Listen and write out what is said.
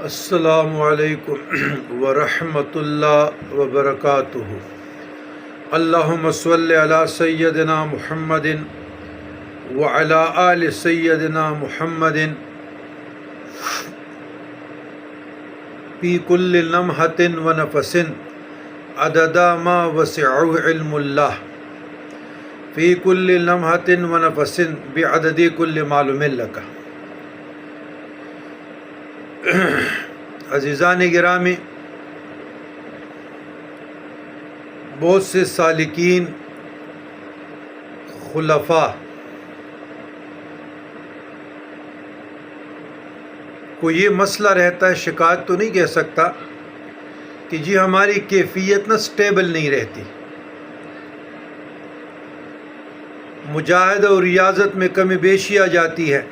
السلام علیکم ورحمۃ اللہ وبرکاتہ۔ اللہم صلی علی سیدنا محمد وعلی آل سیدنا محمد فی کل لمحۃ ونفس عدد ما وسعہ علم اللہ، فی کل لمحۃ ونفس بعدد کل معلوم لک۔ عزیزان گرامی، بہت سے سالکین خلفاء کو یہ مسئلہ رہتا ہے، شکایت تو نہیں کہہ سکتا کہ جی ہماری کیفیت نہ سٹیبل نہیں رہتی، مجاہدہ اور ریاضت میں کمی بیشی آ جاتی ہے،